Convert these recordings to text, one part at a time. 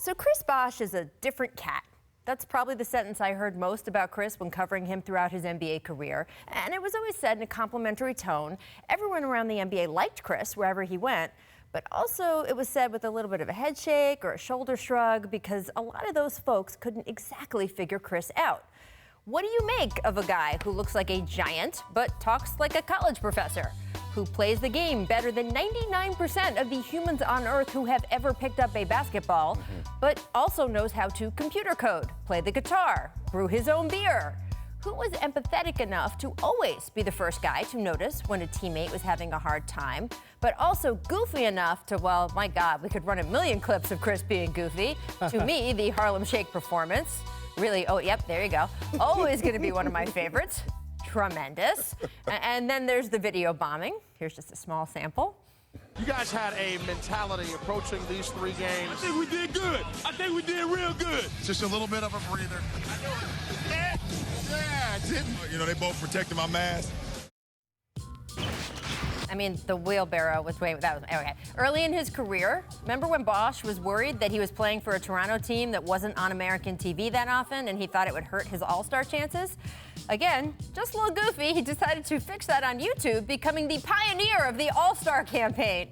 So Chris Bosh is a different cat. That's probably the sentence I heard most about Chris when covering him throughout his NBA career. And it was always said in a complimentary tone. Everyone around the NBA liked Chris wherever he went. But also it was said with a little bit of a head shake or a shoulder shrug because a lot of those folks couldn't exactly figure Chris out. What do you make of a guy who looks like a giant but talks like a college professor? Who plays the game better than 99% of the humans on Earth who have ever picked up a basketball, but also knows how to computer code, play the guitar, brew his own beer? Who was empathetic enough to always be the first guy to notice when a teammate was having a hard time, but also goofy enough to, well, my God, we could run a million clips of Chris being goofy. To me, the Harlem Shake performance, really, oh, yep, there you go. Always gonna be one of my favorites. Tremendous. And then there's the video bombing. Here's just a small sample. You guys had a mentality approaching these 3 games. I think we did good. I think we did real good. Just a little bit of a breather. Yeah, I didn't. You know, they both protected my mask. I mean, the wheelbarrow was way, that was, okay. Early in his career, remember when Bosh was worried that he was playing for a Toronto team that wasn't on American TV that often and he thought it would hurt his All-Star chances? Again, just a little goofy, he decided to fix that on YouTube, becoming the pioneer of the All-Star campaign.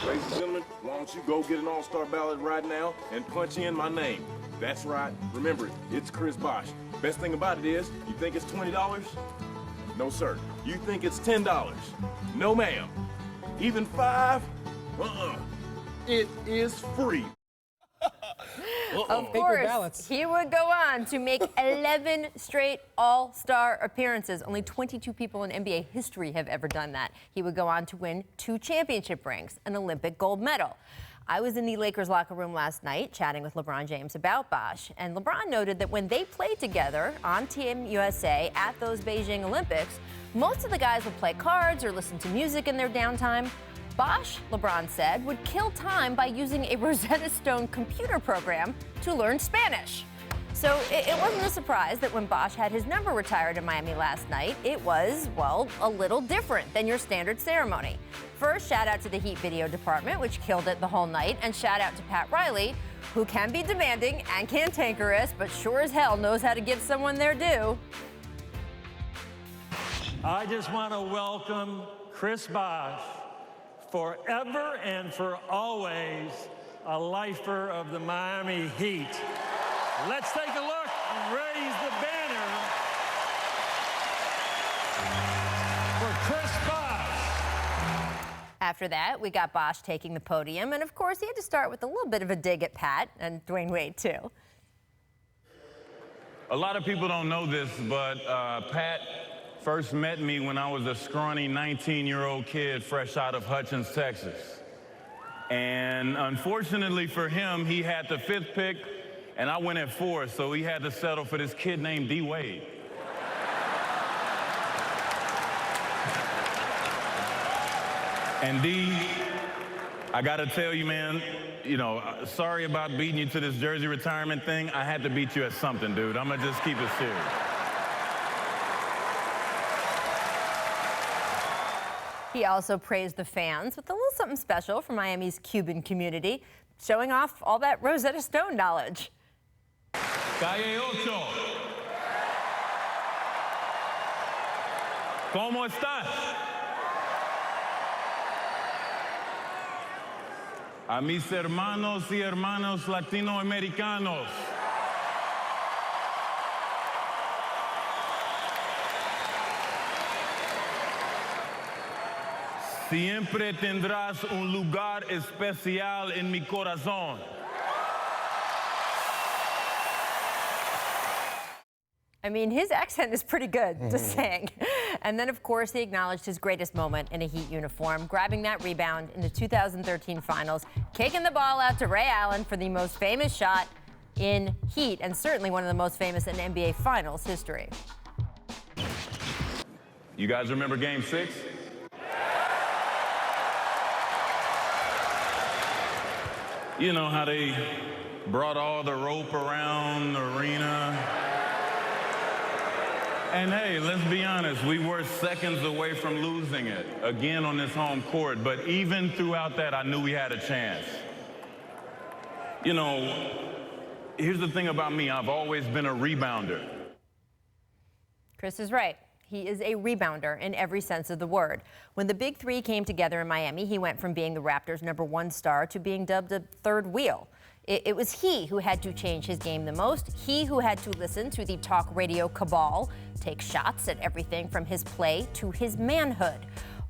Ladies and gentlemen, why don't you go get an All-Star ballot right now and punch in my name? That's right. Remember, it's Chris Bosh. Best thing about it is, you think it's $20? No, sir. You think it's $10? No, ma'am. Even 5? It is free. Of course, he would go on to make 11 straight All-Star appearances. Only 22 people in NBA history have ever done that. He would go on to win 2 championship rings, an Olympic gold medal. I was in the Lakers locker room last night chatting with LeBron James about Bosh, and LeBron noted that when they played together on Team USA at those Beijing Olympics, most of the guys would play cards or listen to music in their downtime. Bosh, LeBron said, would kill time by using a Rosetta Stone computer program to learn Spanish. So it wasn't a surprise that when Bosh had his number retired in Miami last night, it was, well, a little different than your standard ceremony. First, shout out to the Heat video department, which killed it the whole night, and shout out to Pat Riley, who can be demanding and cantankerous, but sure as hell knows how to give someone their due. I just want to welcome Chris Bosh, forever and for always a lifer of the Miami Heat. Let's take a look and raise the banner for Chris Bosh. After that, we got Bosh taking the podium, and of course, he had to start with a little bit of a dig at Pat and Dwyane Wade, too. A lot of people don't know this, but Pat first met me when I was a scrawny 19-year-old kid fresh out of Hutchins, Texas. And unfortunately for him, he had the 5th pick, and I went at 4th, so he had to settle for this kid named D. Wade. And D, I gotta tell you, man, you know, sorry about beating you to this jersey retirement thing. I had to beat you at something, dude. I'm gonna just keep it serious. He also praised the fans with a little something special for Miami's Cuban community, showing off all that Rosetta Stone knowledge. Calle 8. ¿Cómo estás? A mis hermanos y hermanas latinoamericanos. Siempre tendrás un lugar especial en mi corazón. I mean, his accent is pretty good, just saying. And then, of course, he acknowledged his greatest moment in a Heat uniform, grabbing that rebound in the 2013 finals, kicking the ball out to Ray Allen for the most famous shot in Heat, and certainly one of the most famous in NBA Finals history. You guys remember Game 6? You know how they brought all the rope around the arena? And hey, let's be honest, we were seconds away from losing it, again on this home court. But even throughout that, I knew we had a chance. You know, here's the thing about me. I've always been a rebounder. Chris is right. He is a rebounder in every sense of the word. When the Big Three came together in Miami, he went from being the Raptors' #1 star to being dubbed a third wheel. It was he who had to change his game the most, he who had to listen to the talk radio cabal, take shots at everything from his play to his manhood.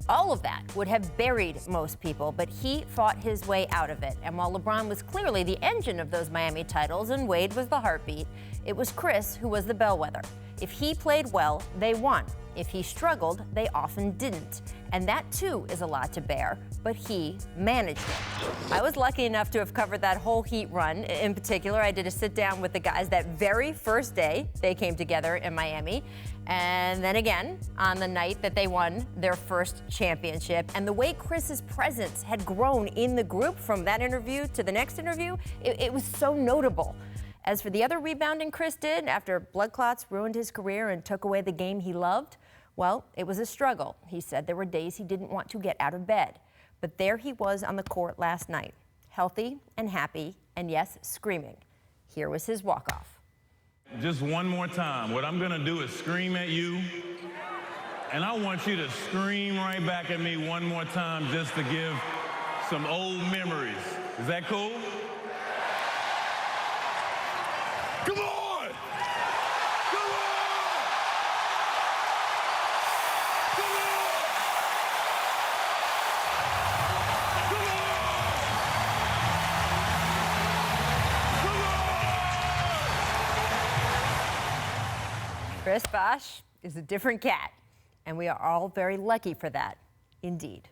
All of that would have buried most people, but he fought his way out of it. And while LeBron was clearly the engine of those Miami titles and Wade was the heartbeat, it was Chris who was the bellwether. If he played well, they won. If he struggled, they often didn't. And that too is a lot to bear, but he managed it. I was lucky enough to have covered that whole Heat run. In particular, I did a sit down with the guys that very first day they came together in Miami. And then again, on the night that they won their first championship. And the way Chris's presence had grown in the group from that interview to the next interview, it was so notable. As for the other rebounding Chris did after blood clots ruined his career and took away the game he loved, well, it was a struggle. He said there were days he didn't want to get out of bed. But there he was on the court last night, healthy and happy, and yes, screaming. Here was his walk-off. Just one more time. What I'm gonna do is scream at you, and I want you to scream right back at me one more time just to give some old memories. Is that cool? Come on! Come on! Come on! Come on! Chris Bosh is a different cat, and we are all very lucky for that, indeed.